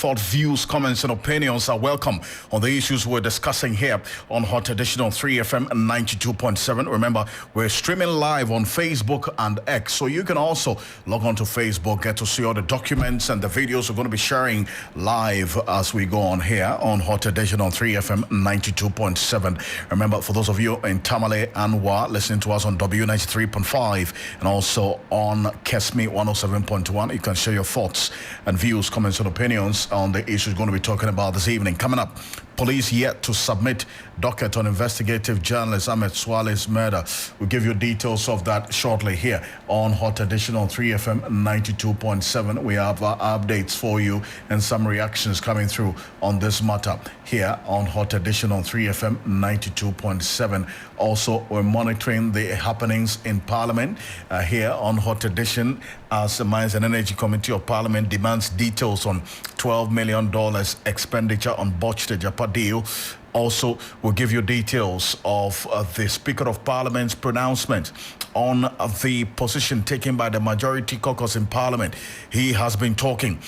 thought, views, comments, and opinions are welcome on the issues we're discussing here on Hot Edition on 3FM 92.7. Remember, we're streaming live on Facebook and X, so you can also log on to Facebook, get to see all the documents and the videos we're going to be sharing live as we go on here on Hot Edition on 3FM 92.7. Remember, for those of you in Tamale and Wa listening to us on W93.5 and also on Kesmi 107.1, you can share your thoughts and views, comments, and opinions on the issues we're going to be talking about this evening. Coming up, police yet to submit docket on investigative journalist Ahmed Swale's murder. We'll give you details of that shortly here on Hot Edition on 3FM 92.7. We have updates for you and some reactions coming through on this matter here on Hot Edition on 3FM 92.7. Also, we're monitoring the happenings in Parliament here on Hot Edition as the Mines and Energy Committee of Parliament demands details on $12 million expenditure on botched Japa deal. Also, we'll give you details of the Speaker of Parliament's pronouncement on the position taken by the majority caucus in Parliament. He has been talking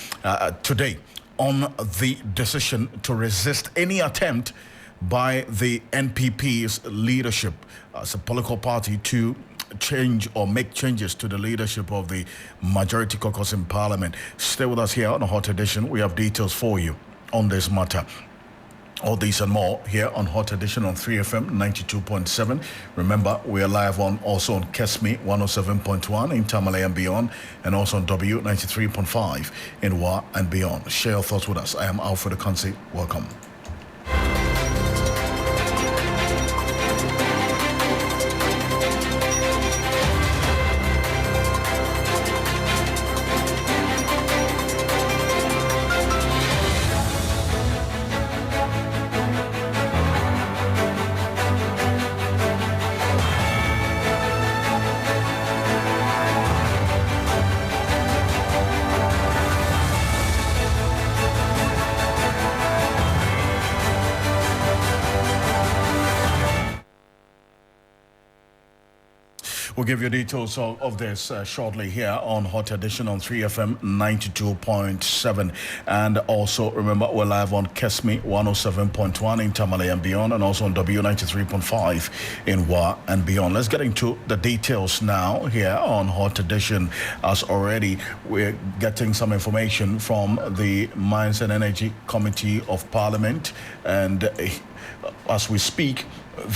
today on the decision to resist any attempt by the NPP's leadership as a political party to change or make changes to the leadership of the majority caucus in Parliament. Stay with us here on the Hot Edition. We have details for you on this matter. All these and more here on Hot Edition on 3FM 92.7. Remember, we are live also on Kesmi 107.1 in Tamale and beyond, and also on W 93.5 in Wa and beyond. Share your thoughts with us. I am Alfred Akansi. Welcome. We'll give you details of this shortly here on Hot Edition on 3FM 92.7. And also, remember, we're live on Kesmi 107.1 in Tamale and beyond, and also on W93.5 in Wa and beyond. Let's get into the details now here on Hot Edition. As already, we're getting some information from the Mines and Energy Committee of Parliament. And as we speak,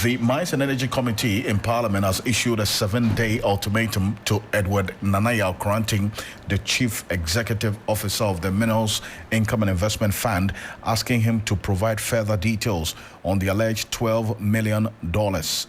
the Mines and Energy Committee in Parliament has issued a 7-day ultimatum to Edward Nanaya, granting the Chief Executive Officer of the Minerals Income and Investment Fund, asking him to provide further details on the alleged $12 million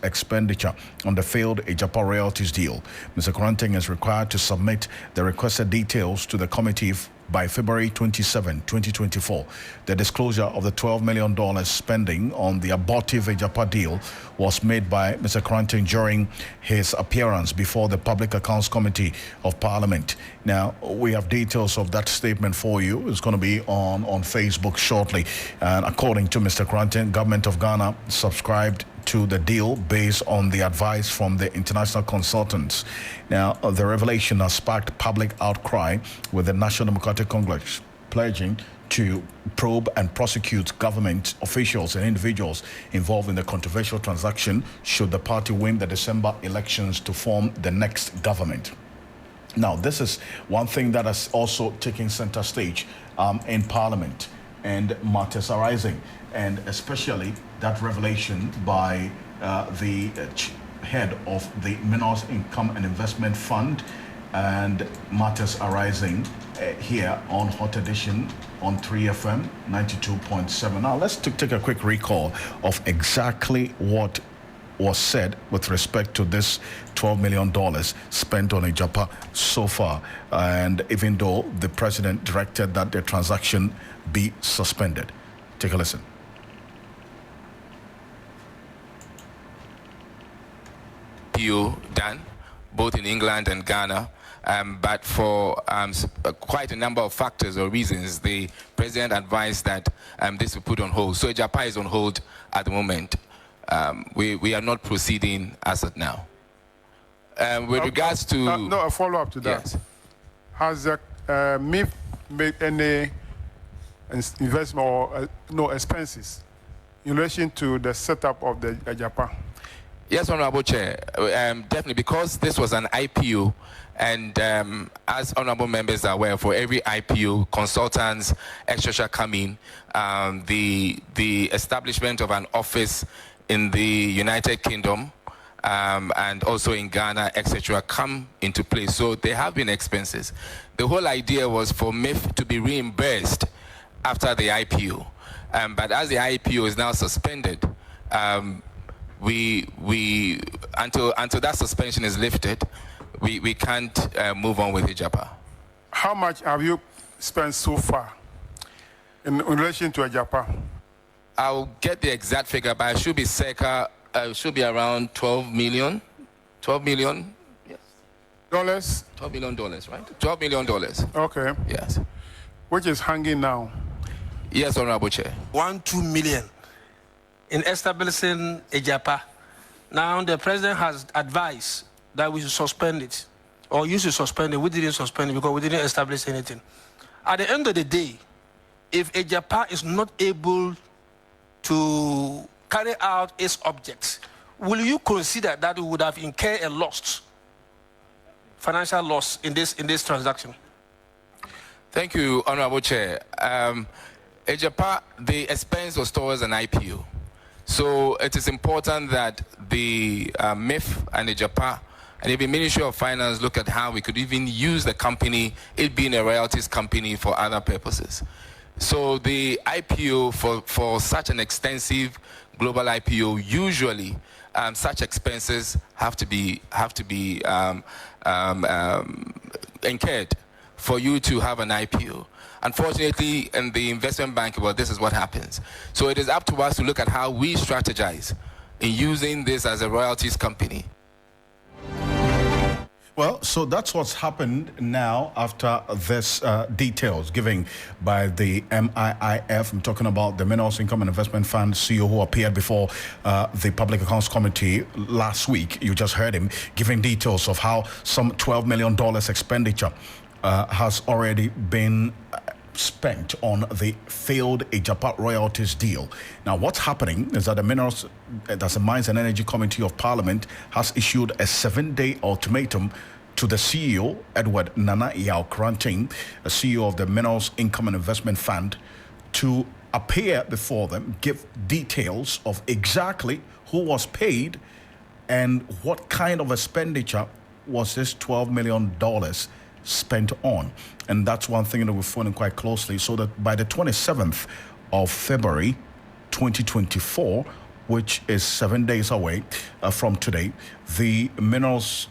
expenditure on the failed Ejapa royalties deal. Mr. Granting is required to submit the requested details to the committee by February 27, 2024. The disclosure of the $12 million spending on the abortive Ejapa deal was made by Mr. Granting during his appearance before the Public Accounts Committee of Parliament. Now, we have details of that statement for you. It's going to be on Facebook shortly. And according to Mr. Granting, Government of Ghana subscribed to the deal based on the advice from the international consultants. Now, the revelation has sparked public outcry, with the National Democratic Congress pledging to probe and prosecute government officials and individuals involved in the controversial transaction should the party win the December elections to form the next government. Now, this is one thing that is also taking center stage in Parliament, and matters arising, and especially that revelation by the head of the Minerals Income and Investment Fund, and matters arising here on Hot Edition on 3FM 92.7. Now, let's take a quick recall of exactly what was said with respect to this $12 million spent on Ejapa so far. And even though the president directed that the transaction be suspended. Take a listen. You done both in England and Ghana, but for quite a number of factors or reasons, the president advised that this be put on hold. So Ejapa is on hold at the moment. We are not proceeding as of now. With regards to... a follow-up to that. Yes. Has MIF made any investment or no expenses in relation to the setup of the Japan? Yes, Honorable Chair. Definitely, because this was an IPO, and as honorable members are aware, for every IPO, consultants, etc. come in. The establishment of an office in the United Kingdom and also in Ghana, etc., come into place. So there have been expenses. The whole idea was for MIF to be reimbursed after the IPO, but as the IPO is now suspended, we until that suspension is lifted, we can't move on with Ejapa. How much have you spent so far in relation to Ejapa? I'll get the exact figure, but it should be circa, should be around 12 million. 12 million? Yes. Dollars? $12 million, right? $12 million. Okay. Yes. Which is hanging now? Yes, Honorable Chair. 2 million in establishing Ejapa. Now the president has advised that we should suspend it, or you should suspend it. We didn't suspend it because we didn't establish anything. At the end of the day, if Ejapa is not able to carry out its objects, will you consider that we would have incurred a loss, financial loss in this transaction? Thank you, Honorable Chair. Ejapa, the expense was towards an IPO. So it is important that the MIF and Ejapa and even Ministry of Finance look at how we could even use the company, it being a royalties company, for other purposes. So the IPO, for such an extensive global IPO, usually such expenses have to be incurred for you to have an IPO. Unfortunately, in the investment bank, well, this is what happens. So it is up to us to look at how we strategize in using this as a royalties company. Well, so that's what's happened now after this details given by the MIIF. I'm talking about the Minerals Income and Investment Fund CEO who appeared before the Public Accounts Committee last week. You just heard him giving details of how some $12 million expenditure has already been spent on the failed Ejapa royalties deal. Now, what's happening is that the Mines and Energy Committee of Parliament has issued a 7-day ultimatum to the CEO, Edward Nana Yaw-Korankye, the CEO of the Minerals Income and Investment Fund, to appear before them, give details of exactly who was paid and what kind of expenditure was this $12 million spent on. And that's one thing that we're following quite closely, so that by the 27th of February 2024, which is 7 days away from today, the Minerals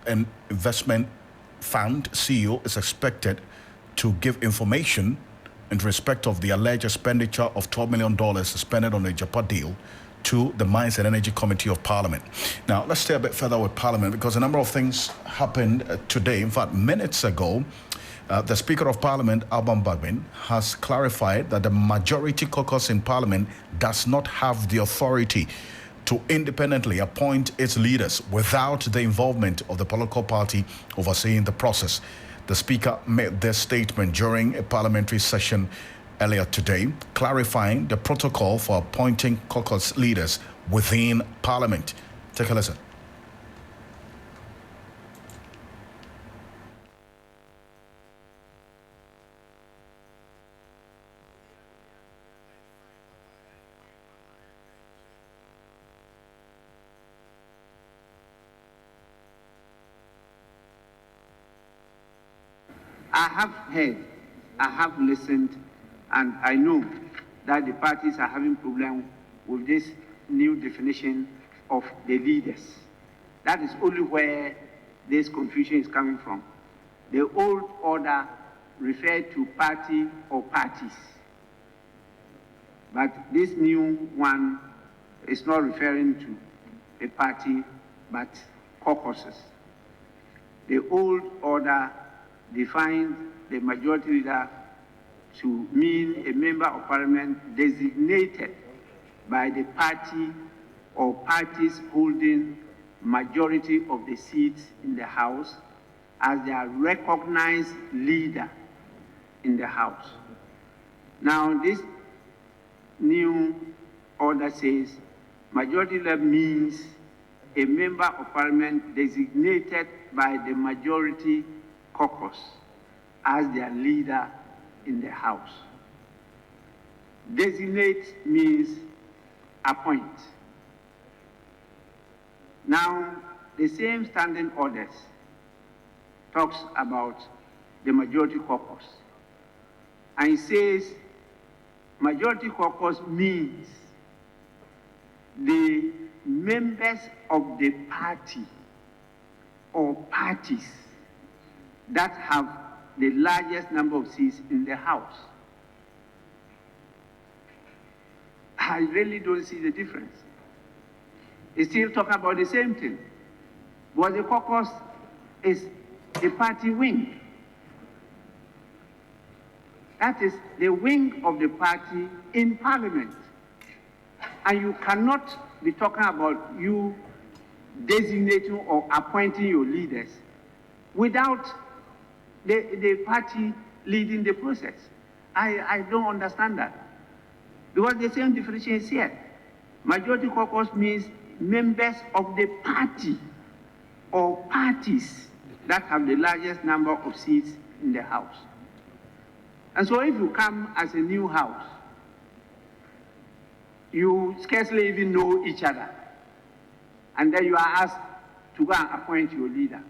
and Investment Fund CEO is expected to give information in respect of the alleged expenditure of $12 million spent on the Ejapa deal to the Mines and Energy Committee of Parliament. Now, let's stay a bit further with Parliament, because a number of things happened today. In fact, minutes ago, the Speaker of Parliament, Alban Bagbin, has clarified that the majority caucus in Parliament does not have the authority to independently appoint its leaders without the involvement of the political party overseeing the process. The Speaker made this statement during a parliamentary session earlier today, clarifying the protocol for appointing caucus leaders within Parliament. Take a listen. I have heard, I have listened, and I know that the parties are having problem with this new definition of the leaders. That is only where this confusion is coming from. The old order referred to party or parties, but this new one is not referring to a party, but caucuses. The old order defined the majority leader to mean a member of parliament designated by the party or parties holding majority of the seats in the House as their recognized leader in the House. Now, this new order says majority leader means a member of parliament designated by the majority caucus as their leader in the House. Designate means appoint. Now, the same standing orders talks about the majority caucus. And it says majority caucus means the members of the party or parties that have the largest number of seats in the House. I really don't see the difference. It's still talking about the same thing. But the caucus is the party wing. That is the wing of the party in parliament. And you cannot be talking about you designating or appointing your leaders without the party leading the process. I don't understand that. Because the same definition is here. Majority caucus means members of the party or parties that have the largest number of seats in the House. And so if you come as a new House, you scarcely even know each other. And then you are asked to go and appoint your leader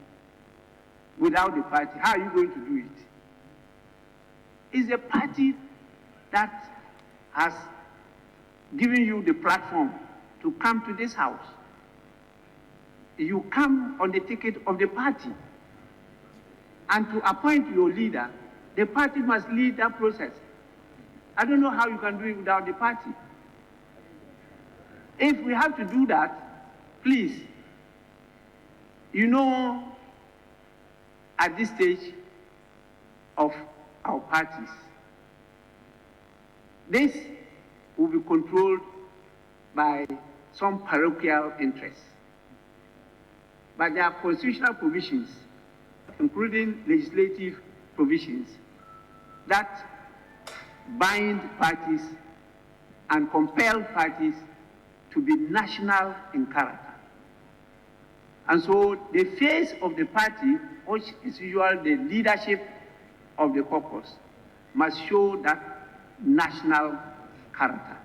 without the party. How are you going to do it? It's a party that has given you the platform to come to this House. You come on the ticket of the party. And to appoint your leader, the party must lead that process. I don't know how you can do it without the party. If we have to do that, please, you know, at this stage of our parties, this will be controlled by some parochial interests. But there are constitutional provisions, including legislative provisions, that bind parties and compel parties to be national in character. And so the face of the party, which is usually the leadership of the caucus, must show that national character.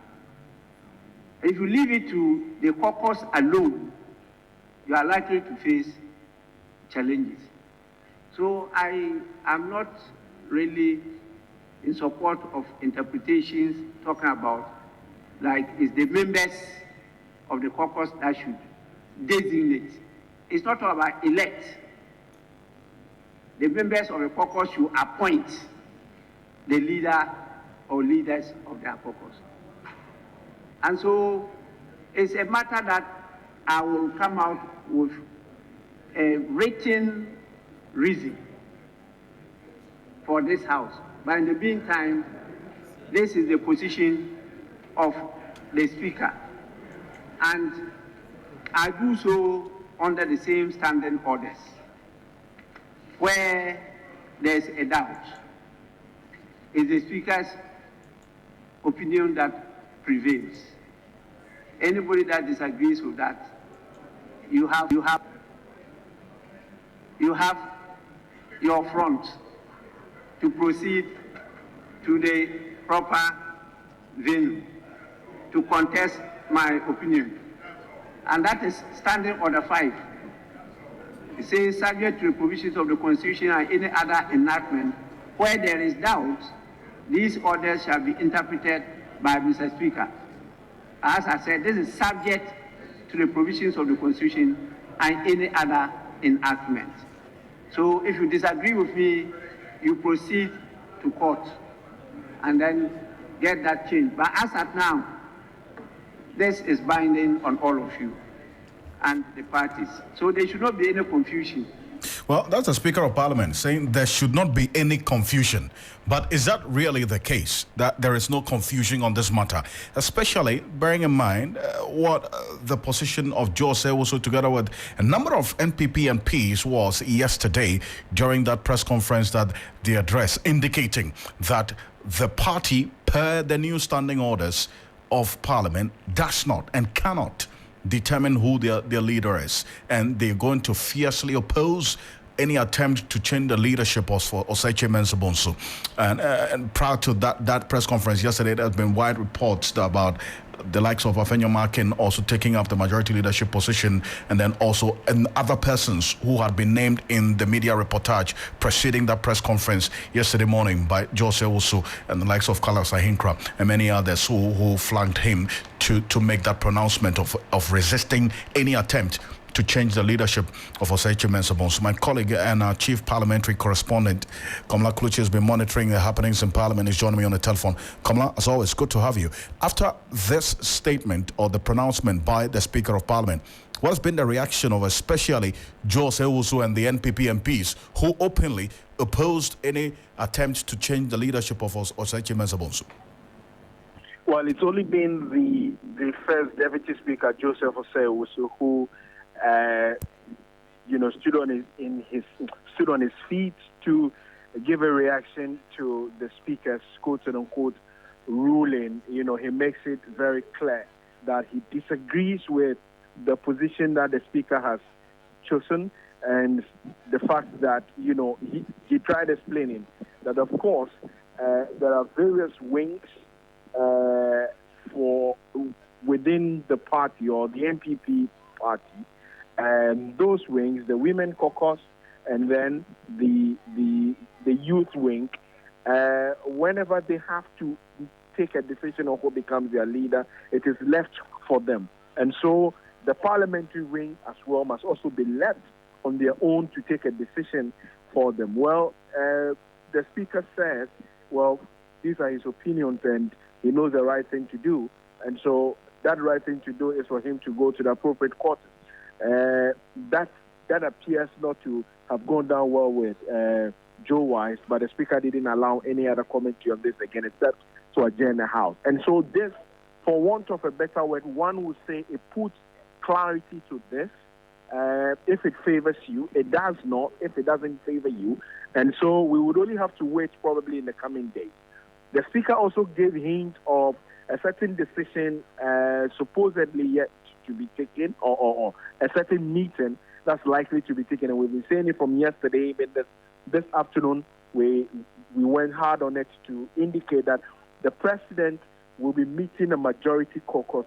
If you leave it to the caucus alone, you are likely to face challenges. So I am not really in support of interpretations talking about like it's the members of the caucus that should designate. It's not all about elect. The members of the caucus should appoint the leader or leaders of their caucus. And so it's a matter that I will come out with a written reason for this House. But in the meantime, this is the position of the Speaker. And I do so under the same standing orders. Where there's a doubt, it's the Speaker's opinion that prevails. Anybody that disagrees with that, you have your front to proceed to the proper venue to contest my opinion. And that is Standing Order 5. It says, subject to the provisions of the Constitution and any other enactment, where there is doubt, these orders shall be interpreted by Mr. Speaker. As I said, this is subject to the provisions of the Constitution and any other enactment. So if you disagree with me, you proceed to court and then get that changed. But as at now, this is binding on all of you and the parties. So there should not be any confusion. Well, that's the Speaker of Parliament saying there should not be any confusion. But is that really the case, that there is no confusion on this matter? Especially bearing in mind what the position of Jose also together with a number of NPP MPs was yesterday during that press conference that they addressed, indicating that the party, per the new standing orders of Parliament, does not and cannot determine who their leader is, and they're going to fiercely oppose any attempt to change the leadership of Osagyefo Mensah Bonsu. And prior to that press conference yesterday, there has been wide reports about the likes of Afenyo Markin also taking up the majority leadership position, and then also other persons who had been named in the media reportage preceding that press conference yesterday morning by Joseph Owusu and the likes of Carlos Ahinkra and many others who flanked him to make that pronouncement of resisting any attempt to change the leadership of Osagyefo Mensah Bonsu. My colleague and our chief parliamentary correspondent, Komla Kuluchi, has been monitoring the happenings in Parliament. He's joining me on the telephone. Komla, as always, good to have you. After this statement or the pronouncement by the Speaker of Parliament, what has been the reaction of especially Joseph Owusu and the NPP MPs who openly opposed any attempt to change the leadership of Osagyefo Mensah Bonsu? Well, it's only been the first Deputy Speaker, Joseph Owusu, who stood on his feet to give a reaction to the Speaker's quote-unquote ruling. He makes it very clear that he disagrees with the position that the Speaker has chosen, and the fact that he tried explaining that, of course, there are various wings for within the party or the NPP party. And those wings, the Women Caucus and then the youth wing, whenever they have to take a decision on who becomes their leader, it is left for them. And so the parliamentary wing as well must also be left on their own to take a decision for them. Well, the Speaker says, well, these are his opinions and he knows the right thing to do. And so that right thing to do is for him to go to the appropriate quarters. That appears not to have gone down well with Joe Wise, but the Speaker didn't allow any other commentary on this again except to adjourn the House. And so this, for want of a better word, one would say it puts clarity to this. If it favors you, it does not. If it doesn't favor you, and so we would only have to wait probably in the coming days. The Speaker also gave hint of a certain decision supposedly yet to be taken, or a certain meeting that's likely to be taken. And we've been saying it from yesterday, but this afternoon we went hard on it to indicate that the President will be meeting a majority caucus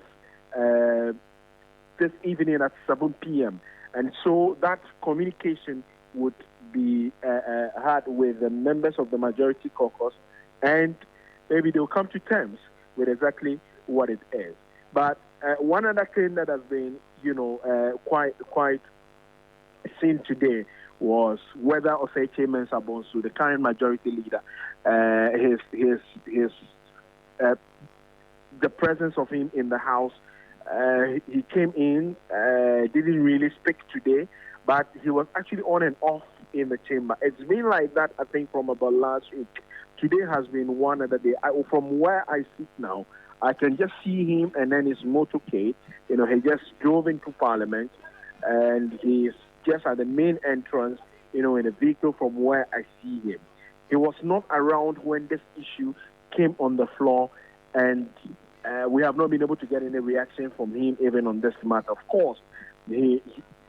this evening at 7 p.m. And so that communication would be had with the members of the majority caucus, and maybe they'll come to terms with exactly what it is. But one other claim that has been, quite seen today was whether Osagyefo Mensah Bonsu, the current majority leader, the presence of him in the House. He came in, didn't really speak today, but he was actually on and off in the chamber. It's been like that, I think, from about last week. Today has been one other day. From where I sit now, I can just see him and then his motorcade. He just drove into Parliament, and he's just at the main entrance, in a vehicle from where I see him. He was not around when this issue came on the floor, and we have not been able to get any reaction from him even on this matter. Of course, he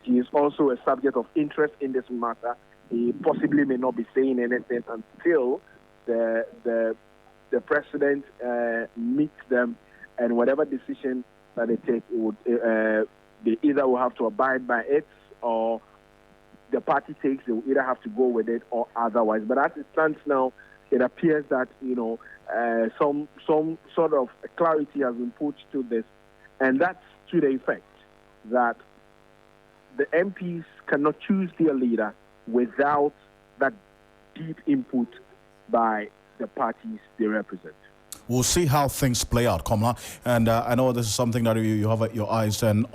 is also a subject of interest in this matter. He possibly may not be saying anything until the President meets them, and whatever decision that they take, they either will have to abide by it, or the party takes, they will either have to go with it or otherwise. But as it stands now, it appears that some sort of clarity has been put to this, and that's to the effect that the MPs cannot choose their leader without that deep input by the parties they represent. We'll see how things play out, Komla. And I know this is something that you have your eyes on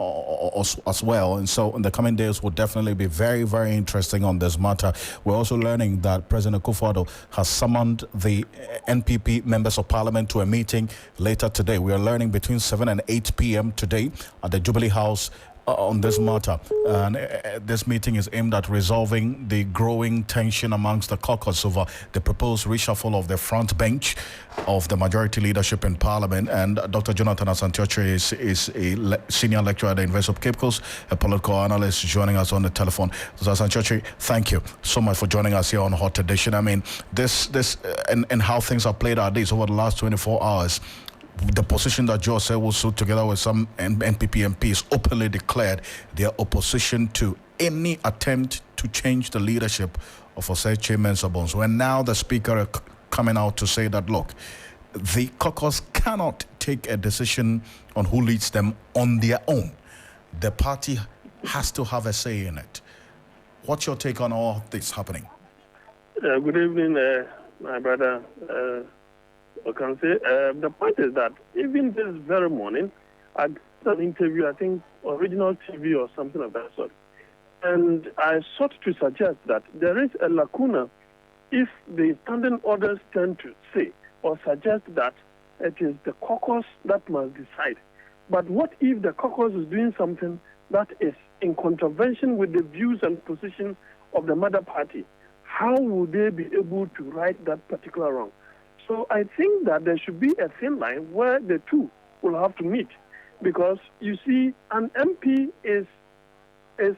as well. And so in the coming days will definitely be very, very interesting on this matter. We're also learning that President Akufo-Addo has summoned the NPP members of Parliament to a meeting later today. We are learning between 7 and 8 p.m. today at the Jubilee House on this matter. And this meeting is aimed at resolving the growing tension amongst the caucus over the proposed reshuffle of the front bench of the majority leadership in Parliament. And Dr. Jonathan Asante-Okyere is a senior lecturer at the University of Cape Coast, a political analyst, joining us on the telephone. Dr. Asante-Okyere, thank you so much for joining us here on Hot Edition. I mean, and how things have played out over the last 24 hours. The position that George Sewell-Su, together with some NPP MPs, openly declared their opposition to any attempt to change the leadership of Osei Mensah Bonsu. And now the Speaker coming out to say that, look, the caucus cannot take a decision on who leads them on their own. The party has to have a say in it. What's your take on all this happening? Good evening, my brother. I can say the point is that even this very morning, I did an interview, I think, Original TV or something of that sort. And I sought to suggest that there is a lacuna if the standing orders tend to say or suggest that it is the caucus that must decide. But what if the caucus is doing something that is in contravention with the views and positions of the mother party? How will they be able to right that particular wrong? So I think that there should be a thin line where the two will have to meet, because you see, an MP is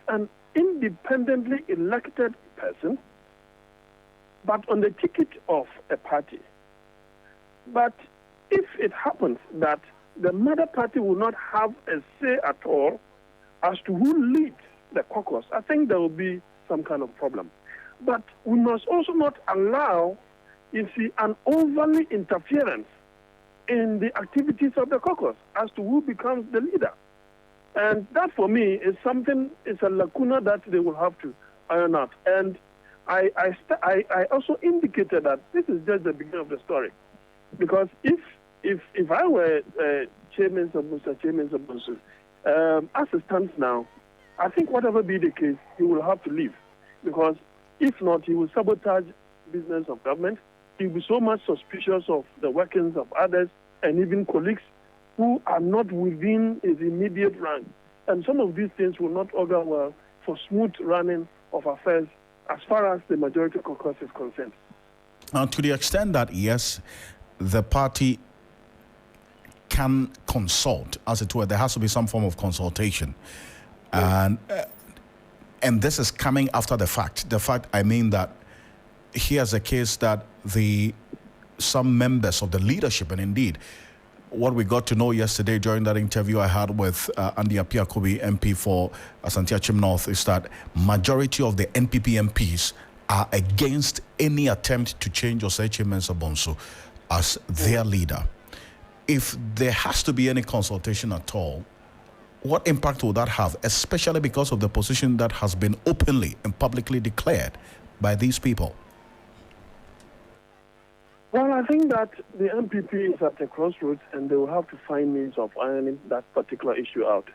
an independently elected person, but on the ticket of a party. But if it happens that the mother party will not have a say at all as to who leads the caucus, I think there will be some kind of problem. But we must also not allow, you see, an overly interference in the activities of the caucus as to who becomes the leader. And that, for me, is something, it's a lacuna that they will have to iron out. And I also indicated that this is just the beginning of the story. Because if I were Chairman Bonsu, as it stands now, I think whatever be the case, he will have to leave. Because if not, he will sabotage business of government. He will be so much suspicious of the workings of others and even colleagues who are not within his immediate rank. And some of these things will not augur well for smooth running of affairs as far as the majority caucus is concerned. To the extent that, yes, the party can consult, as it were, there has to be some form of consultation. And this is coming after the fact. The fact, I mean, that here's a case that some members of the leadership, and indeed, what we got to know yesterday during that interview I had with Andy Appiah-Kubi, MP for Asante-Akyem North, is that majority of the NPP MPs are against any attempt to change Osei Mensah Bonsu as their leader. If there has to be any consultation at all, what impact will that have, especially because of the position that has been openly and publicly declared by these people? Well, I think that the MPP is at a crossroads and they will have to find means of ironing that particular issue out.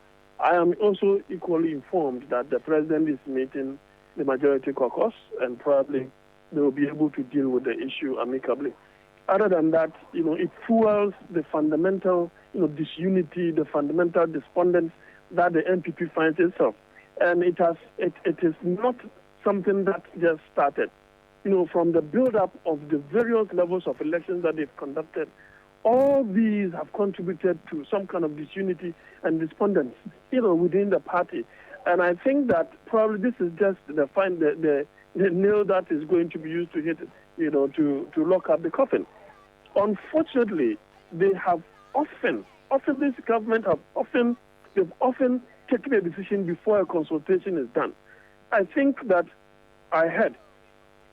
I am also equally informed that the president is meeting the majority caucus and probably they will be able to deal with the issue amicably. Other than that, it fuels the fundamental, disunity, the fundamental despondence that the MPP finds itself. And it is not something that just started. From the build-up of the various levels of elections that they've conducted, all these have contributed to some kind of disunity and despondence, within the party. And I think that probably this is just the nail that is going to be used to hit, to lock up the coffin. Unfortunately, they have this government they've often taken a decision before a consultation is done. I think that I heard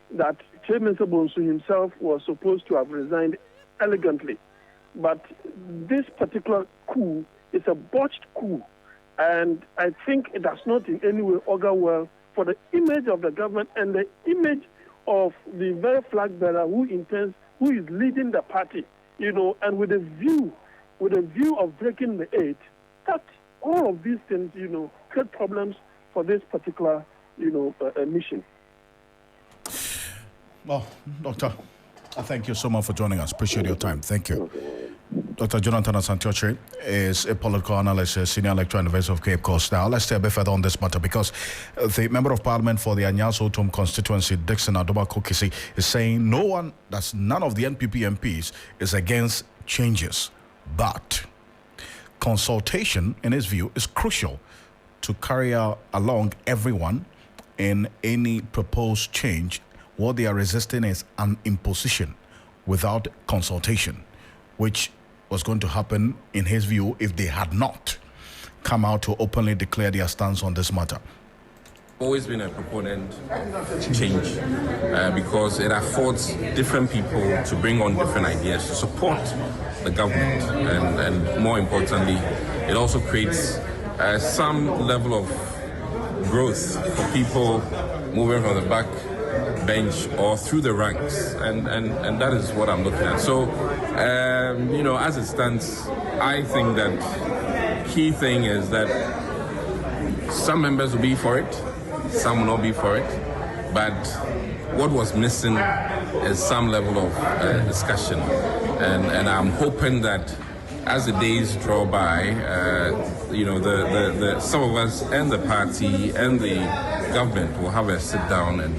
that Chairman Bonsu himself was supposed to have resigned elegantly. But this particular coup is a botched coup. And I think it does not in any way augur well for the image of the government and the image of the very flag bearer who is leading the party, and with a view of breaking the eight, that all of these things, create problems for this particular, mission. Well, Doctor, Thank you so much for joining us. Appreciate your time. Thank you. Dr. Jonathan Asantioche is a political analyst, a senior lecturer at the University of Cape Coast. Now, let's stay a bit further on this matter because the Member of Parliament for the Anyaso Tom constituency, Dixon Adoba Kokisi, is saying none of the NPP MPs is against changes, but consultation, in his view, is crucial to carry along everyone in any proposed change. What they are resisting is an imposition without consultation, which was going to happen, in his view, if they had not come out to openly declare their stance on this matter. Always been a proponent of change because it affords different people to bring on different ideas to support the government, and more importantly, it also creates some level of growth for people moving from the back bench or through the ranks, and that is what I'm looking at. So, as it stands, I think that key thing is that some members will be for it, some will not be for it, but what was missing is some level of discussion, and I'm hoping that as the days draw by, the some of us and the party and the government will have a sit down, and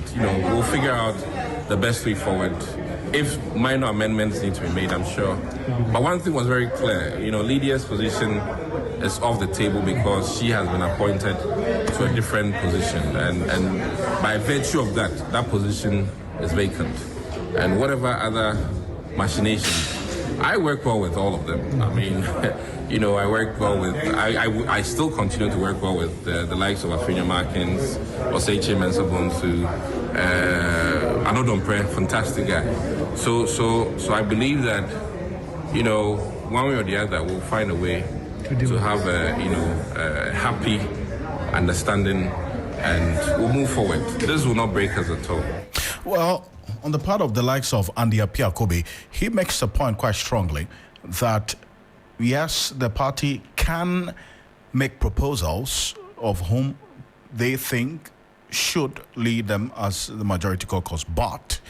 we'll figure out the best way forward. If minor amendments need to be made, I'm sure. But one thing was very clear, Lydia's position is off the table because she has been appointed to a different position, and by virtue of that position is vacant. And whatever other machinations, I work well with all of them. I mean, I work well with, I still continue to work well with the likes of Afinia Markins, Oseche Mensah-Bonsu, Anodompe, fantastic guy. So I believe that, one way or the other, we'll find a way to have a happy understanding, and we'll move forward. This will not break us at all. Well, on the part of the likes of Andy Appiah Kobe, he makes the point quite strongly that yes, the party can make proposals of whom they think should lead them as the majority caucus, but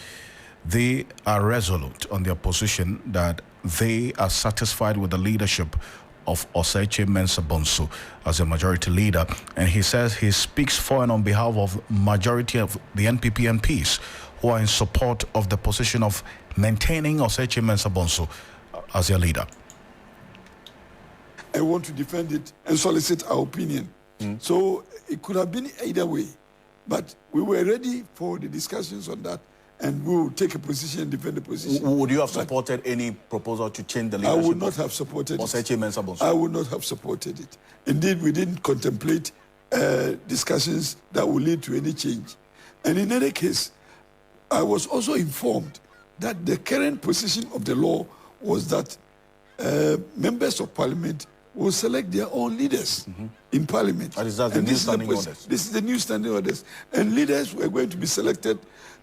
they are resolute on their position that they are satisfied with the leadership of Oseche Mensah-Bonsu as a majority leader. And he says he speaks for and on behalf of majority of the NPP MPs who are in support of the position of maintaining Oseche Mensah-Bonsu as their leader. I want to defend it and solicit our opinion. So it could have been either way, but we were ready for the discussions on that, and we will take a position and defend the position. Would you have supported any proposal to change the leadership? I would not have supported Oseche Mensah-Bonsu. I would not have supported it. Indeed, we didn't contemplate discussions that will lead to any change. And in any case, I was also informed that the current position of the law was that members of parliament will select their own leaders in parliament. And is that the new standing orders? This is the new standing orders. And leaders were going to be selected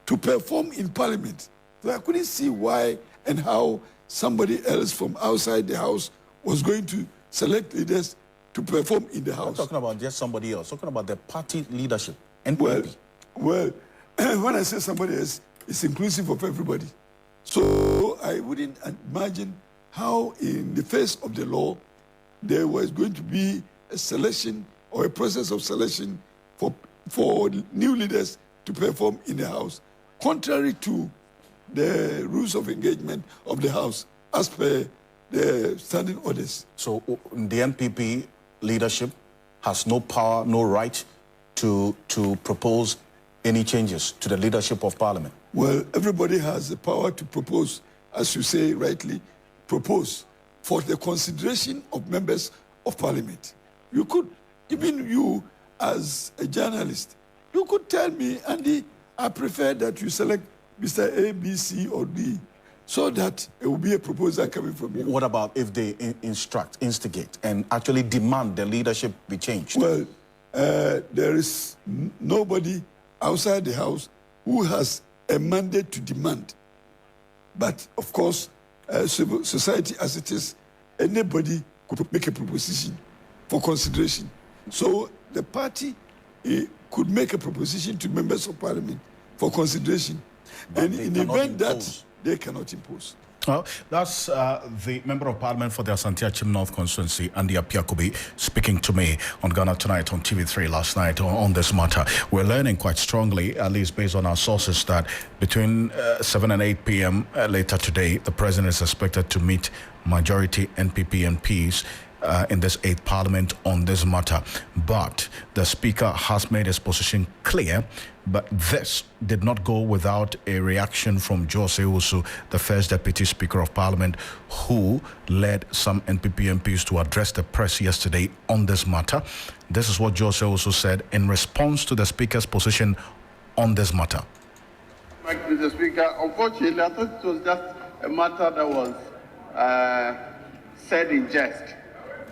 to perform in parliament. So I couldn't see why and how somebody else from outside the house was going to select leaders to perform in the house. I'm talking about just somebody else, talking about the party leadership, NPP. Well, when I say somebody else, it's inclusive of everybody. So I wouldn't imagine how in the face of the law there was going to be a selection or a process of selection for new leaders to perform in the house, contrary to the rules of engagement of the house as per the standing orders. So the NPP leadership has no power, no right to propose any changes to the leadership of parliament? Well, everybody has the power to propose, as you say rightly, propose for the consideration of members of parliament. You could, even you as a journalist, you could tell me, Andy, I prefer that you select Mr. A, B, C, or D, so that it will be a proposal coming from you. What about if they instigate, and actually demand the leadership be changed? Well, there is nobody outside the house who has a mandate to demand. But, of course, civil society as it is, anybody could make a proposition for consideration. So the party could make a proposition to members of parliament for consideration. But and in the event that they cannot impose. Well, that's the Member of Parliament for the Asante Achim North constituency, Andy Apiakobi, speaking to me on Ghana Tonight on TV3 last night on this matter. We're learning quite strongly, at least based on our sources, that between 7 and 8 p.m. Later today, the President is expected to meet majority NPP MPs in this 8th Parliament on this matter. But the Speaker has made his position clear, but this did not go without a reaction from Jose Owusu, the first Deputy Speaker of Parliament, who led some NPP MPs to address the press yesterday on this matter. This is what Jose Owusu said in response to the Speaker's position on this matter. Mr. Speaker, unfortunately, I thought it was just a matter that was said in jest.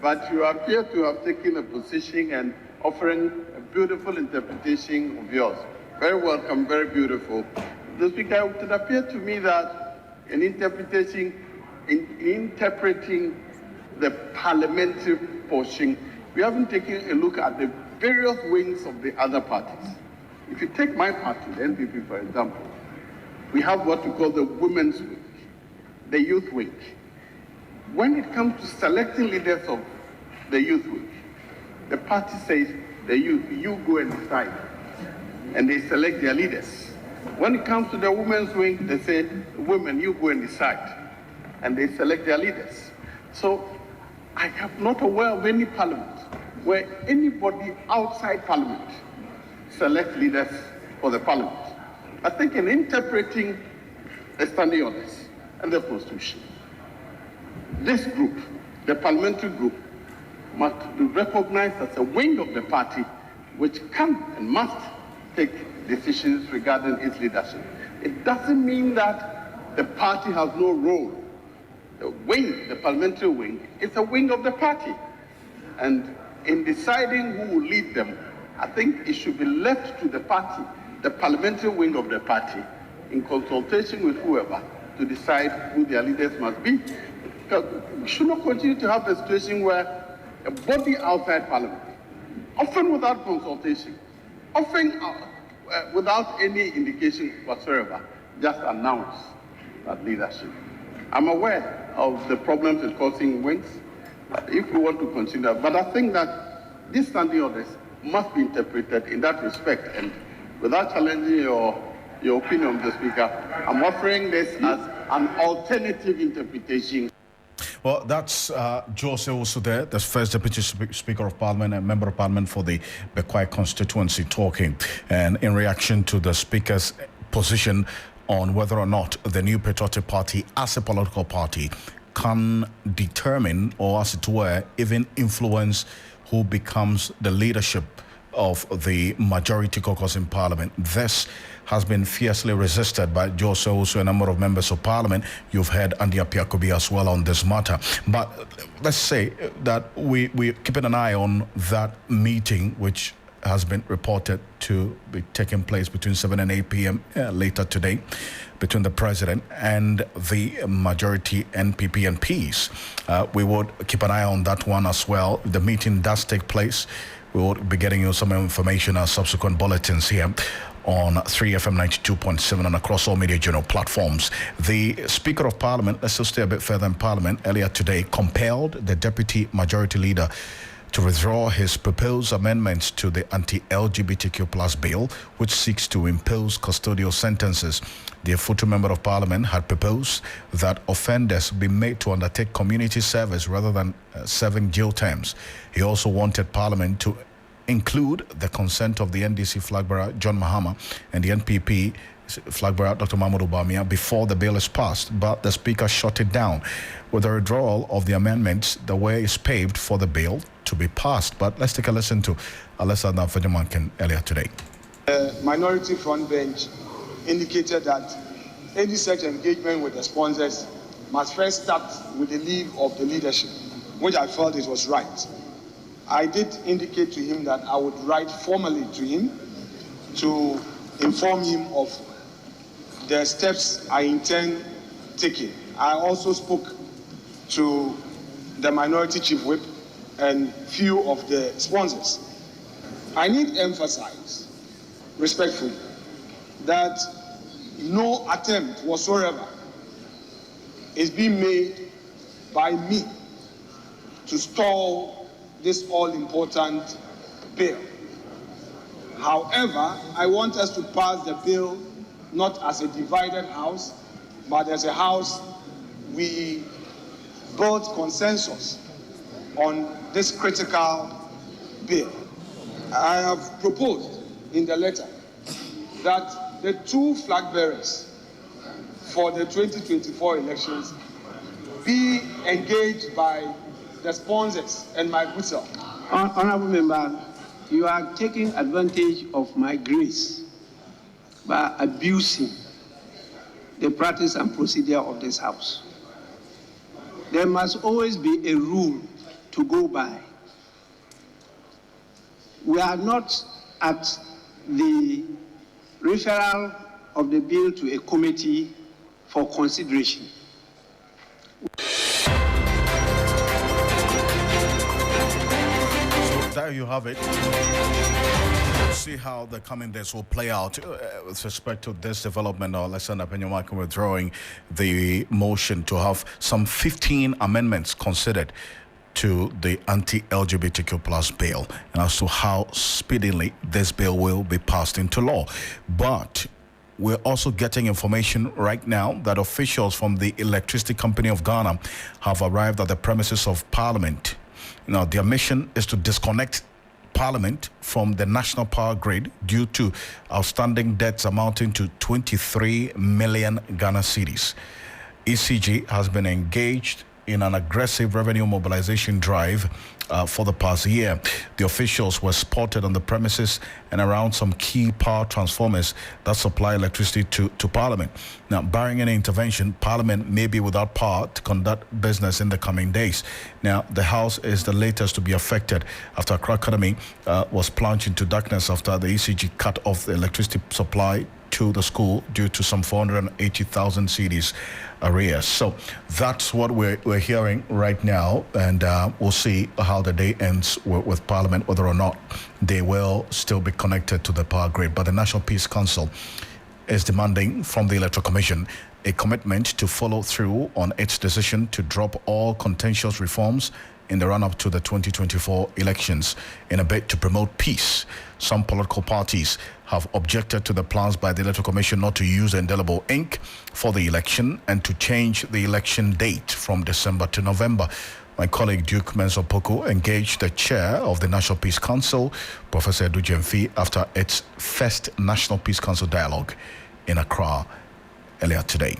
But you appear to have taken a position and offering a beautiful interpretation of yours. Very welcome, very beautiful. The Speaker, it would appear to me that in interpreting the parliamentary portion, we haven't taken a look at the various wings of the other parties. If you take my party, the NPP, for example, we have what we call the women's wing, the youth wing. When it comes to selecting leaders of the youth wing, the party says, the youth, you go and decide. And they select their leaders. When it comes to the women's wing, they say, women, you go and decide. And they select their leaders. So I am not aware of any parliament where anybody outside parliament selects leaders for the parliament. I think in interpreting the standing orders and the constitution, this group, the parliamentary group, must be recognized as a wing of the party which can and must take decisions regarding its leadership. It doesn't mean that the party has no role. The wing, the parliamentary wing, is a wing of the party. And in deciding who will lead them, I think it should be left to the party, the parliamentary wing of the party, in consultation with whoever, to decide who their leaders must be. Because we should not continue to have a situation where a body outside parliament, often without consultation, often without any indication whatsoever, just announce that leadership. I'm aware of the problems it's causing wings, if we want to consider, but I think that these standing orders must be interpreted in that respect. And without challenging your opinion, Mr. Speaker, I'm offering this as an alternative interpretation. Well, that's Jose Owusu there, the first Deputy Speaker of Parliament and Member of Parliament for the Bekwai constituency, talking. And in reaction to the Speaker's position on whether or not the New Patriotic Party as a political party can determine, or as it were, even influence who becomes the leadership of the majority caucus in Parliament. This has been fiercely resisted by Jose Owusu, a number of members of Parliament. You've heard Andy Apiakobi as well on this matter. But let's say that we're keeping an eye on that meeting, which has been reported to be taking place between 7 and 8 p.m. Later today, between the President and the majority NPP MPs. We would keep an eye on that one as well. The meeting does take place. We will be getting you some information and subsequent bulletins here on 3FM 92.7 and across all media journal platforms. The Speaker of Parliament, let's just stay a bit further in Parliament, earlier today compelled the Deputy Majority Leader to withdraw his proposed amendments to the anti-LGBTQ plus bill, which seeks to impose custodial sentences. The Afutu Member of Parliament had proposed that offenders be made to undertake community service rather than serving jail terms. He also wanted Parliament to include the consent of the NDC flag bearer John Mahama and the NPP flag bearer Dr. Mahmoud Bawumia before the bill is passed, but the Speaker shut it down. With the withdrawal of the amendments, the way is paved for the bill to be passed. But let's take a listen to Alessandra Fedemankin earlier today. The minority front bench indicated that any such engagement with the sponsors must first start with the leave of the leadership, which I felt it was right. I did indicate to him that I would write formally to him to inform him of the steps I intend taking. I also spoke to the minority chief whip and few of the sponsors. I need to emphasize respectfully that no attempt whatsoever is being made by me to stall this all-important bill. However, I want us to pass the bill not as a divided house, but as a house we build consensus on this critical bill. I have proposed in the letter that the two flag bearers for the 2024 elections be engaged by the sponsors and my good self. Honorable Member, you are taking advantage of my grace by abusing the practice and procedure of this House. There must always be a rule to go by. We are not at the referral of the bill to a committee for consideration. So there you have it. See how the coming days will play out with respect to this development. Alexander Penyumakin withdrawing the motion to have some 15 amendments considered to the anti-LGBTQ plus bill, and as to how speedily this bill will be passed into law. But we're also getting information right now that officials from the Electricity Company of Ghana have arrived at the premises of Parliament. Now, their mission is to disconnect Parliament from the national power grid due to outstanding debts amounting to 23 million Ghana cedis. ECG has been engaged in an aggressive revenue mobilization drive for the past year. The officials were spotted on the premises and around some key power transformers that supply electricity to Parliament. Now, barring any intervention, Parliament may be without power to conduct business in the coming days. Now, the House is the latest to be affected after Accra Academy was plunged into darkness after the ECG cut off the electricity supply to the school due to some 480,000 cedis arrears. So that's what we're hearing right now, and we'll see how the day ends with Parliament, whether or not they will still be connected to the power grid. But the National Peace Council is demanding from the Electoral Commission a commitment to follow through on its decision to drop all contentious reforms in the run-up to the 2024 elections in a bid to promote peace. Some political parties have objected to the plans by the Electoral Commission not to use indelible ink for the election and to change the election date from December to November. My colleague Duke Mensah-Poku engaged the chair of the National Peace Council, Professor Edu Gyamfi, after its first National Peace Council dialogue in Accra earlier today.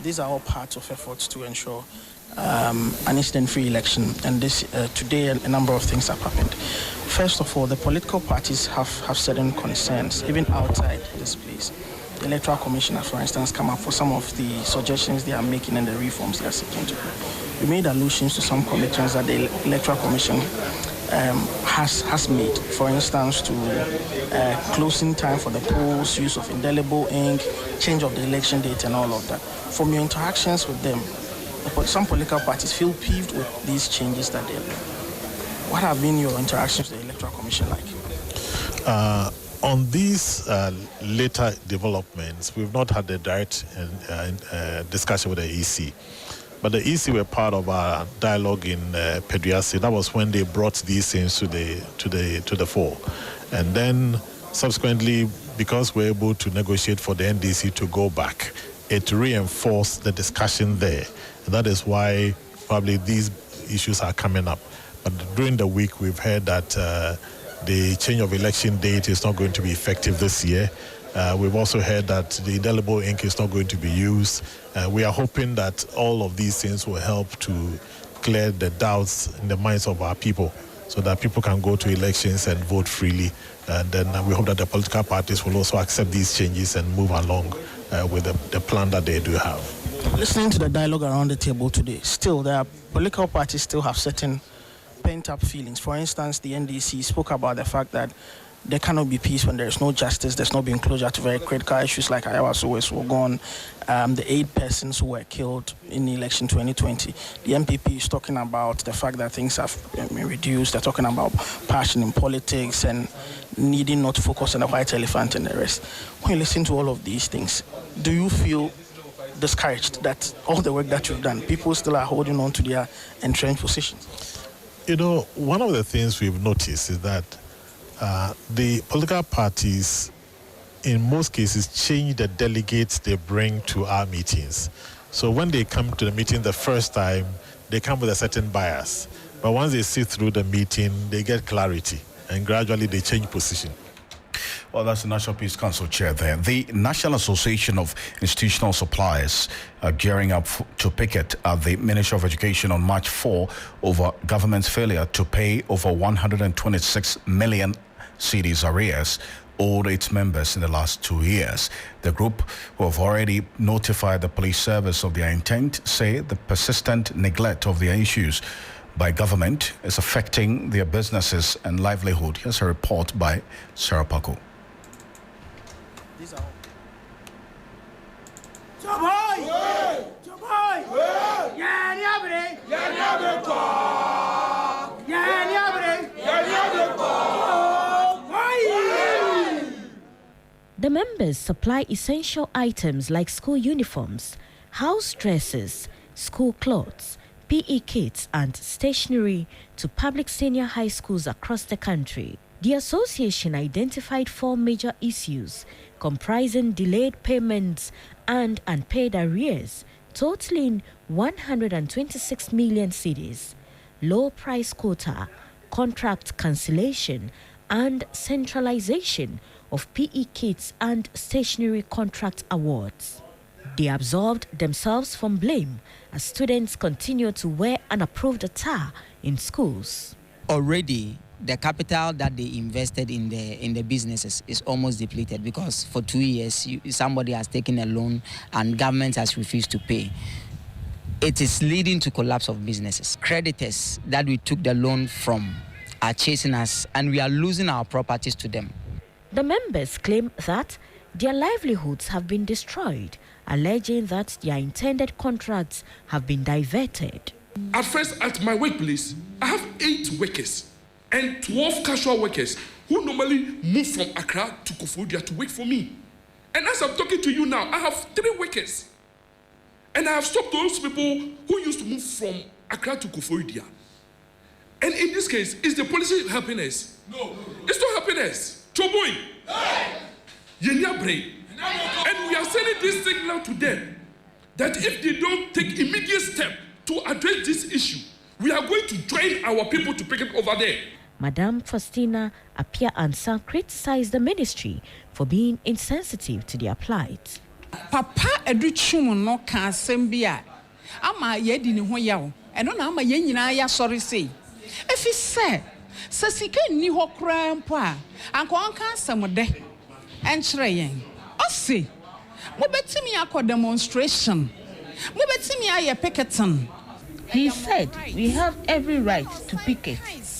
These are all parts of efforts to ensure an incident-free election, and this today a number of things have happened. First of all, the political parties have certain concerns, even outside this place. The Electoral Commission has, for instance, come up for some of the suggestions they are making and the reforms they are seeking to do. We made allusions to some commitments that the Electoral Commission has made, for instance, to closing time for the polls, use of indelible ink, change of the election date, and all of that. From your interactions with them, some political parties feel peeved with these changes that they're doing. What have been your interactions with the Electoral Commission like? On these later developments, we've not had a direct discussion with the EC. But the EC were part of our dialogue in Peduasi. That was when they brought these things to the fore. And then subsequently, because we're able to negotiate for the NDC to go back, it reinforced the discussion there. And that is why probably these issues are coming up. But during the week, we've heard that the change of election date is not going to be effective this year. We've also heard that the indelible ink is not going to be used. We are hoping that all of these things will help to clear the doubts in the minds of our people so that people can go to elections and vote freely. And then we hope that the political parties will also accept these changes and move along with the plan that they do have. Listening to the dialogue around the table today, still there are political parties still have certain pent-up feelings. For instance, the NDC spoke about the fact that there cannot be peace when there is no justice. There's not been closure to very critical issues like Ayawa Sowes Wogon, the 8 persons who were killed in the election 2020. The MPP is talking about the fact that things have been reduced. They're talking about passion in politics and needing not to focus on the white elephant and the rest. When you listen to all of these things, do you feel discouraged that all the work that you've done, people still are holding on to their entrenched positions? You know, one of the things we've noticed is that the political parties, in most cases, change the delegates they bring to our meetings. So when they come to the meeting the first time, they come with a certain bias. But once they see through the meeting, they get clarity, and gradually they change position. Well, that's the National Peace Council chair there. The National Association of Institutional Suppliers are gearing up to picket at the Ministry of Education on March 4 over government's failure to pay over 126 million cedis arrears owed its members in the last 2 years. The group, who have already notified the police service of their intent, say the persistent neglect of their issues by government is affecting their businesses and livelihood. Here's a report by Sarah Paco. The members supply essential items like school uniforms, house dresses, school clothes, PE kits and stationery to public senior high schools across the country. The association identified 4 major issues comprising delayed payments and unpaid arrears totaling 126 million cedis, low price quota, contract cancellation and centralization of PE kits and stationery contract awards. They absolved themselves from blame as students continue to wear unapproved attire in schools. Already, the capital that they invested in the businesses is almost depleted because for 2 years, somebody has taken a loan and government has refused to pay. It is leading to collapse of businesses. Creditors that we took the loan from are chasing us and we are losing our properties to them. The members claim that their livelihoods have been destroyed, alleging that their intended contracts have been diverted. At first, at my workplace, I have 8 workers and 12 casual workers who normally move from Accra to Koforidua to work for me. And as I'm talking to you now, I have 3 workers. And I have stopped those people who used to move from Accra to Koforidua. And in this case, is the policy helping us? No. It's not helping us. Choboy. Yenyabre. And we are sending this signal to them that if they don't take immediate step to address this issue, we are going to join our people to pick it over there. Madame Faustina Apia Ansa criticized the ministry for being insensitive to their plight. Papa educhum no kan sembia ama yedi ne ho yawo eno na ama yenyina ya sorry say efi se sika ni ho kra mpo a anko anka asamde enchire yen o se mo betimi akọ demonstration mo betimi aye picketing. He said we have every right to picket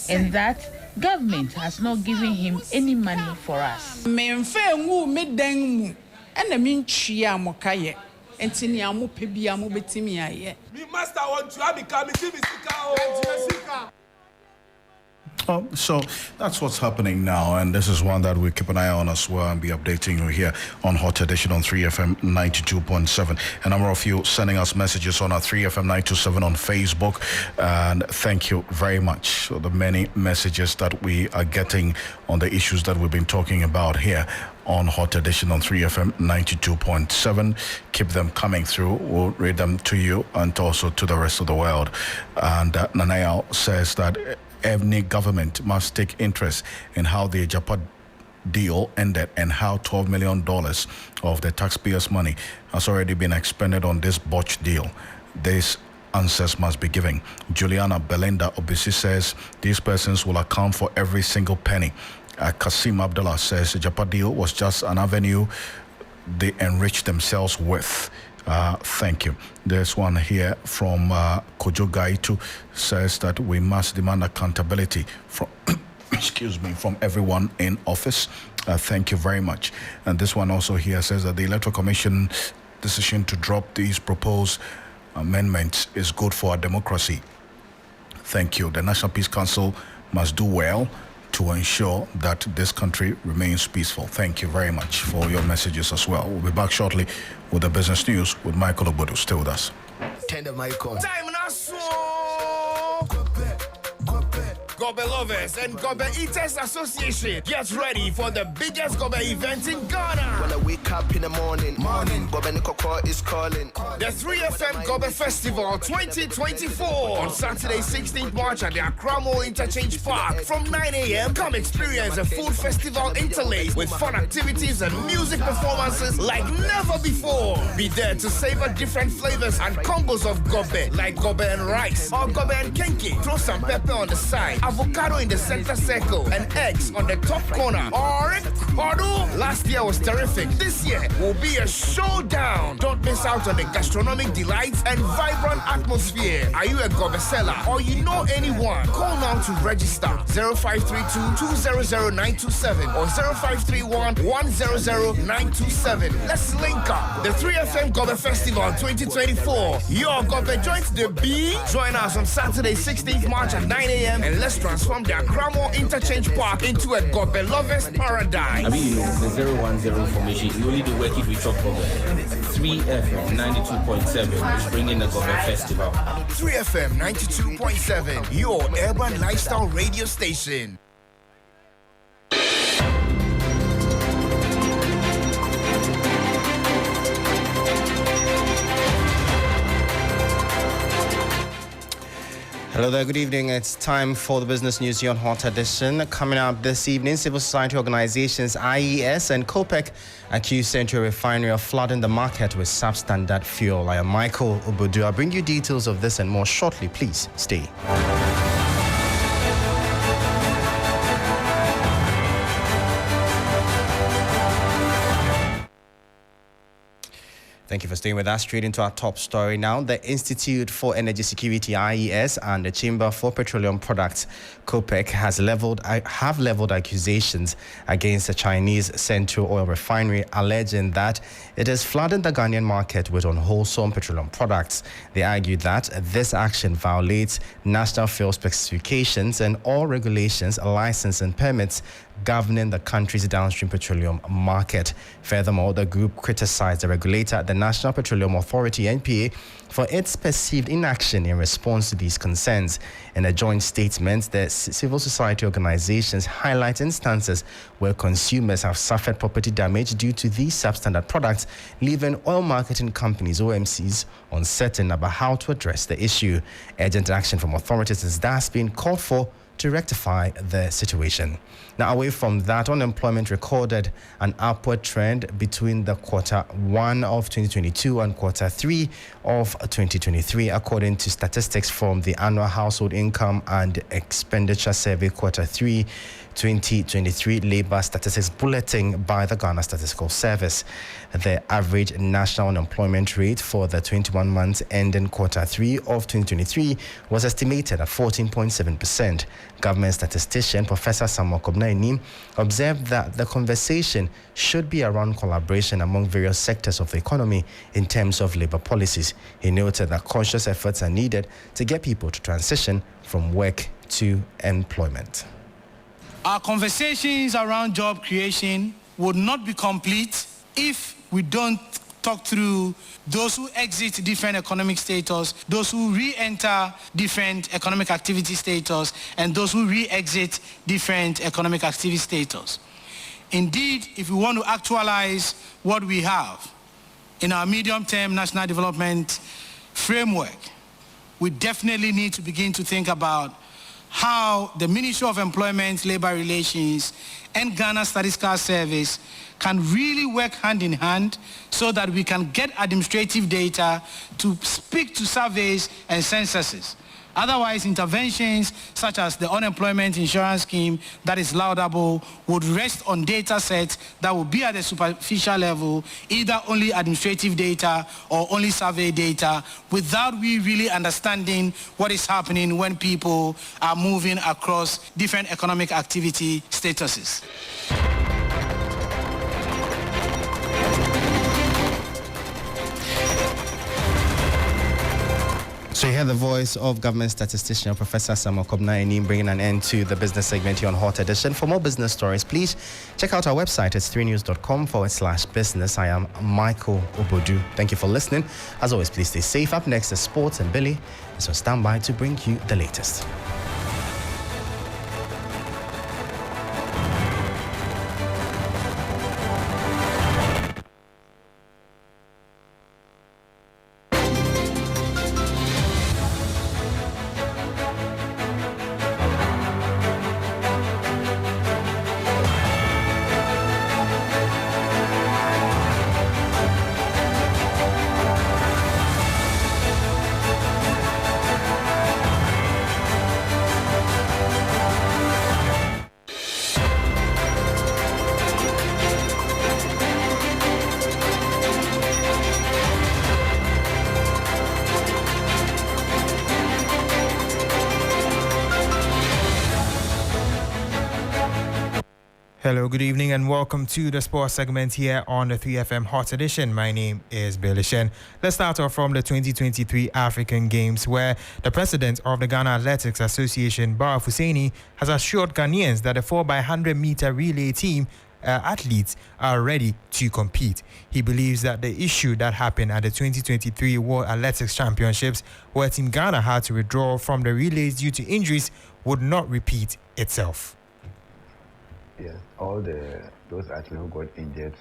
and that government has not given him any money for us. Me mfe nwu me dan mu ena me ntwia amokaye entini amope bia mo betimi aye. Me master want to have become give me sika. So that's what's happening now, and this is one that we keep an eye on as well and be updating you here on Hot Edition on 3FM 92.7. A number of you sending us messages on our 3FM 927 on Facebook, and thank you very much for the many messages that we are getting on the issues that we've been talking about here on Hot Edition on 3FM 92.7. Keep them coming through. We'll read them to you and also to the rest of the world. And Nanayao says that any government must take interest in how the Japa deal ended and how $12 million of the taxpayers' money has already been expended on this botched deal. These answers must be given. Juliana Belinda Obisi says these persons will account for every single penny. Kasim Abdullah says the Japa deal was just an avenue they enriched themselves with. Thank you. There's one here from Kojo Gaitu says that we must demand accountability from from everyone in office. Thank you very much. And this one also here says that the Electoral Commission decision to drop these proposed amendments is good for our democracy. Thank you. The National Peace Council must do well to ensure that this country remains peaceful. Thank you very much for your messages as well. We'll be back shortly with the business news with Michael Obodo. Stay with us. Time now, Gobe lovers and Gobe Eaters Association, get ready for the biggest Gobe event in Ghana. When I wake up in the morning, Gobe Nikoko is calling. The 3FM Gobe Festival 2024 on Saturday, 16th March at the Accra Mall Interchange Park from 9 a.m. Come experience a food festival interlaced with fun activities and music performances like never before. Be there to savor different flavors and combos of Gobe, like Gobe and rice or Gobe and kenke. Throw some pepper on the side, avocado in the center circle, and eggs on the top corner. Last year was terrific. This year will be a showdown. Don't miss out on the gastronomic delights and vibrant atmosphere. Are you a Gobe seller or you know anyone? Call now to register 0532-200-927 or 0531-100-927. Let's link up. The 3FM Gobe Festival 2024. Your Gobe joins the B. Join us on Saturday, 16th March at 9 a.m. and let's transform the Accra Mall Interchange Park into a Gobe lovers paradise. I mean, you know, the 010 formation, you only do work if we chop Gobe. 3FM 92.7 is bringing the Gobe Festival. 3FM 92.7, your urban lifestyle radio station. Hello there, good evening. It's time for the business news here on Hot Edition. Coming up this evening, civil society organizations IES and COPEC accuse Central Refinery of flooding the market with substandard fuel. I am Michael Obodu. I'll bring you details of this and more shortly. Please stay. Thank you for staying with us. Straight into our top story now. The Institute for Energy Security, IES, and the Chamber for Petroleum Products, COPEC, have leveled accusations against the Chinese Central Oil Refinery, alleging that it is flooding the Ghanaian market with unwholesome petroleum products. They argue that this action violates national fuel specifications and all regulations, licenses, and permits governing the country's downstream petroleum market. Furthermore, the group criticized the regulator, the National Petroleum Authority, NPA, for its perceived inaction in response to these concerns. In a joint statement, the civil society organizations highlight instances where consumers have suffered property damage due to these substandard products, leaving oil marketing companies, OMCs, uncertain about how to address the issue. Urgent action from authorities is thus being called for to rectify the situation. Now, away from that, unemployment recorded an upward trend between the Q1 of 2022 and Q3 of 2023, according to statistics from the Annual Household Income and Expenditure Survey Q3 2023 Labor Statistics Bulletin by the Ghana Statistical Service. The average national unemployment rate for the 21 months ending Q3 of 2023 was estimated at 14.7%. Government statistician Professor Samuel Kobna-Enim observed that the conversation should be around collaboration among various sectors of the economy in terms of labor policies. He noted that conscious efforts are needed to get people to transition from work to employment. Our conversations around job creation would not be complete if we don't talk through those who exit different economic status, those who re-enter different economic activity status, and those who re-exit different economic activity status. Indeed, if we want to actualize what we have in our medium-term national development framework, we definitely need to begin to think about how the Ministry of Employment, Labor Relations, and Ghana Statistical Service can really work hand in hand so that we can get administrative data to speak to surveys and censuses. Otherwise, interventions such as the unemployment insurance scheme that is laudable would rest on data sets that will be at the superficial level, either only administrative data or only survey data, without we really understanding what is happening when people are moving across different economic activity statuses. So you hear the voice of government statistician Professor Samuel Kobna-Anim bringing an end to the business segment here on Hot Edition. For more business stories, please check out our website. It's 3news.com/business. I am Michael Obodu. Thank you for listening. As always, please stay safe. Up next is sports, and Billy is on standby to bring you the latest. Hello, good evening, and welcome to the sports segment here on the 3FM Hot Edition. My name is Billy Shen. Let's start off from the 2023 African Games, where the president of the Ghana Athletics Association, Baraf Hussaini, has assured Ghanaians that the 4x100 meter relay team athletes are ready to compete. He believes that the issue that happened at the 2023 World Athletics Championships, where Team Ghana had to withdraw from the relays due to injuries, would not repeat itself. Yes, all those athletes who got injured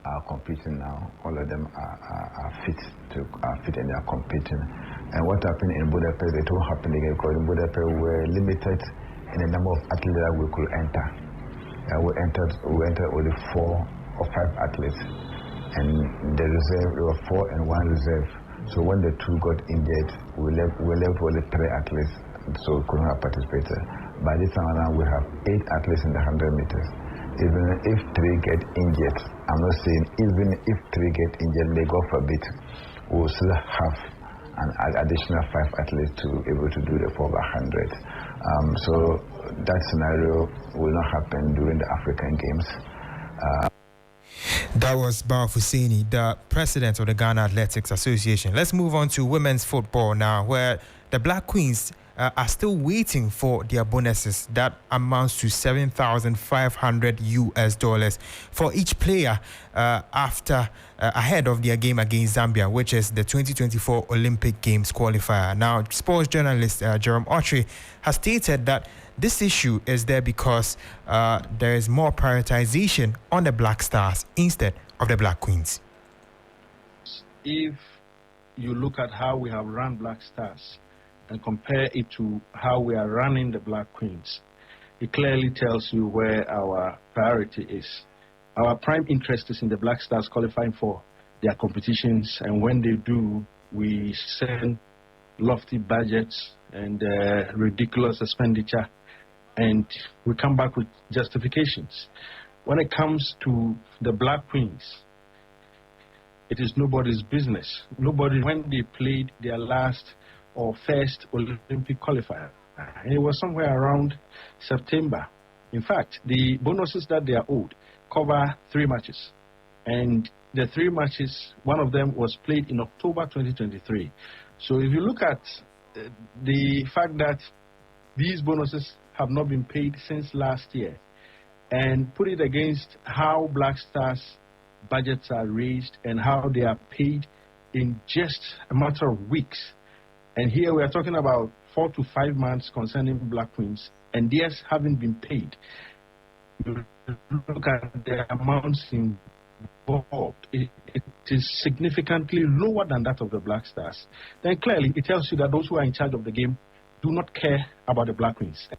are competing now. All of them are fit and they are competing. And what happened in Budapest, it won't happen again, because in Budapest we were limited in the number of athletes that we could enter. We entered only 4 or 5 athletes, and the reserve, there were 4 and 1 reserve. So when the 2 got injured, we left only 3 athletes, so we could not participate. By this time around, we have 8 athletes in the 100 meters. Even if 3 get injured, I'm not saying even if 3 get injured, may God forbid, we'll still have an additional 5 athletes to be able to do the 4x100. So that scenario will not happen during the African Games. That was Baraf Hussaini, the president of the Ghana Athletics Association. Let's move on to women's football now, where the Black Queens are still waiting for their bonuses that amounts to $7,500 for each player ahead of their game against Zambia, which is the 2024 Olympic Games qualifier. Now, sports journalist Jerome Autry has stated that this issue is there because there is more prioritization on the Black Stars instead of the Black Queens. If you look at how we have run Black Stars and compare it to how we are running the Black Queens, it clearly tells you where our priority is. Our prime interest is in the Black Stars qualifying for their competitions, and when they do, we send lofty budgets and ridiculous expenditure, and we come back with justifications. When it comes to the Black Queens, it is nobody's business. When they played their last or first Olympic qualifier, and it was somewhere around September. In fact, the bonuses that they are owed cover 3 matches, and the 3 matches, one of them was played in October 2023. So if you look at the fact that these bonuses have not been paid since last year, and put it against how Black Stars budgets are raised and how they are paid in just a matter of weeks, and here we are talking about 4 to 5 months concerning Black Queens, and theirs haven't been paid. You look at the amounts involved, it is significantly lower than that of the Black Stars. Then clearly it tells you that those who are in charge of the game do not care about the Black Queens.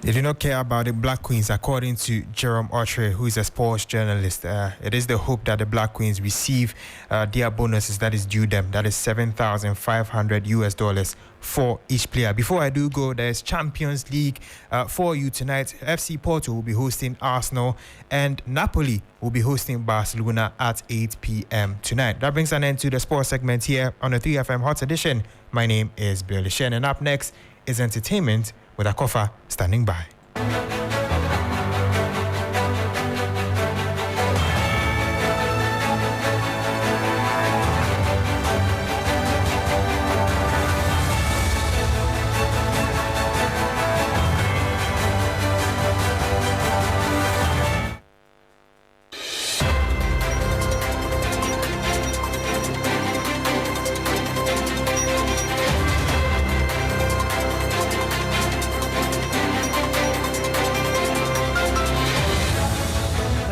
They do not care about the Black Queens, according to Jerome Autry, who is a sports journalist. It is the hope that the Black Queens receive their bonuses that is due them. That is $7,500 for each player. Before I do go, there's Champions League for you tonight. FC Porto will be hosting Arsenal, and Napoli will be hosting Barcelona at 8 p.m. tonight. That brings an end to the sports segment here on the 3FM Hot Edition. My name is Billy Shen, and up next is entertainment with Akofa standing by.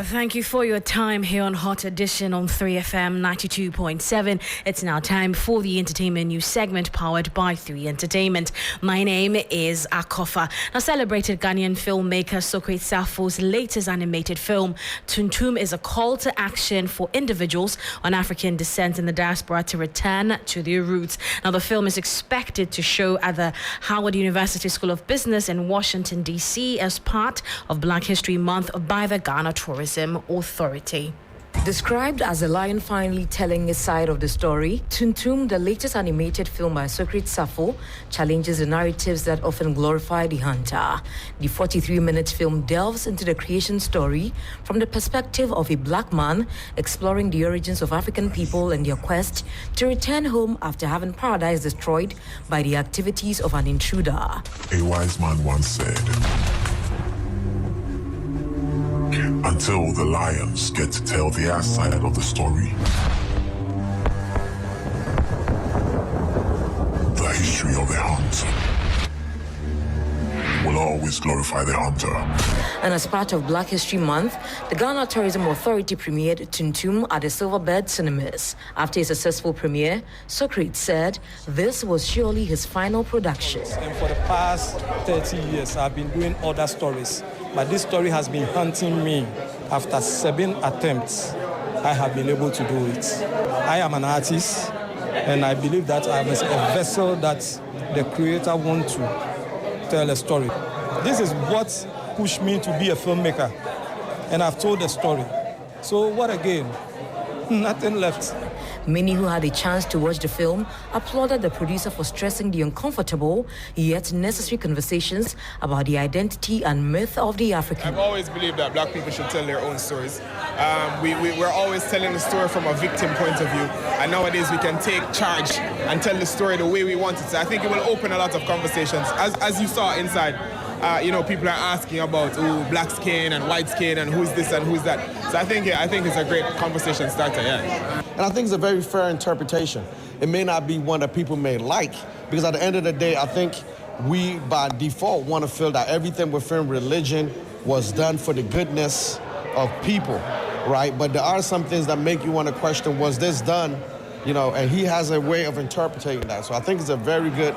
Thank you for your time here on Hot Edition on 3FM 92.7. It's now time for the entertainment news segment powered by 3 Entertainment. My name is Akofa. Now, celebrated Ghanaian filmmaker Socrates Safo's latest animated film, Tuntum, is a call to action for individuals on African descent in the diaspora to return to their roots. Now, the film is expected to show at the Howard University School of Business in Washington, D.C. as part of Black History Month by the Ghana Tourism Authority. Described as a lion finally telling a side of the story, Tuntum, the latest animated film by Socrates Safo, challenges the narratives that often glorify the hunter. The 43-minute film delves into the creation story from the perspective of a black man exploring the origins of African people and their quest to return home after having paradise destroyed by the activities of an intruder. A wise man once said, until the lions get to tell their side of the story, the history of the hunt will always glorify the hunter. And as part of Black History Month, the Ghana Tourism Authority premiered Tuntum at the Silverbird Cinemas. After a successful premiere, Socrates said this was surely his final production. And for the past 30 years, I've been doing other stories, but this story has been hunting me. After 7 attempts, I have been able to do it. I am an artist, and I believe that I am a vessel that the creator wants to tell a story. This is what pushed me to be a filmmaker, and I've told the story. So what again? Nothing left. Many who had a chance to watch the film applauded the producer for stressing the uncomfortable yet necessary conversations about the identity and myth of the African. I've always believed that black people should tell their own stories. We're always telling the story from a victim point of view, and nowadays we can take charge and tell the story the way we want it. So I think it will open a lot of conversations. As you saw inside, people are asking about black skin and white skin and who's this and who's that. So I think it's a great conversation starter, yeah. And I think it's a very fair interpretation. It may not be one that people may like, because at the end of the day, I think we, by default, want to feel that everything within religion was done for the goodness of people, right? But there are some things that make you want to question, was this done? And he has a way of interpreting that. So I think it's a very good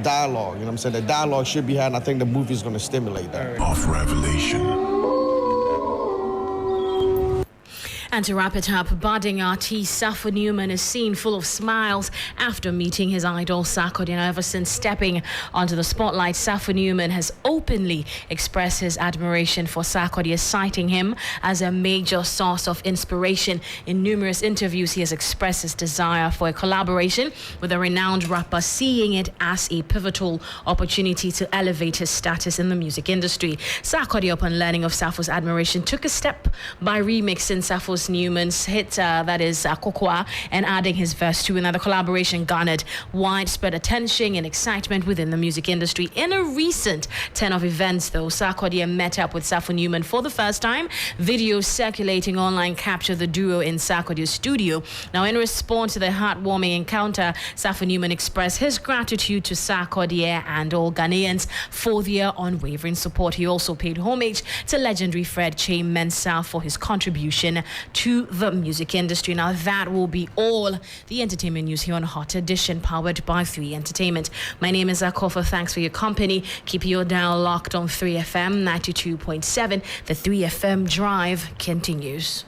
dialogue, you know what I'm saying? The dialogue should be had, and I think the movie is going to stimulate that. Of revelation. And to wrap it up, budding artist Safo Newman is seen full of smiles after meeting his idol Sarkodie. Ever since stepping onto the spotlight, Safo Newman has openly expressed his admiration for Sarkodie, citing him as a major source of inspiration. In numerous interviews, he has expressed his desire for a collaboration with a renowned rapper, seeing it as a pivotal opportunity to elevate his status in the music industry. Sarkodie, upon learning of Safo's admiration, took a step by remixing Safo's Newman's hit, that is Kokwa, and adding his verse to another. Collaboration garnered widespread attention and excitement within the music industry. In a recent 10 of events, though, Sarkodie met up with Safo Newman for the first time. Videos circulating online capture the duo in Sarkodie's studio. Now, in response to the heartwarming encounter, Safo Newman expressed his gratitude to Sarkodie and all Ghanaians for their unwavering support. He also paid homage to legendary Fred Che Mensah for his contribution to the music industry. Now, that will be all the entertainment news here on Hot Edition, powered by 3 Entertainment. My name is Akofa. Thanks for your company. Keep your dial locked on 3FM 92.7. The 3FM Drive continues.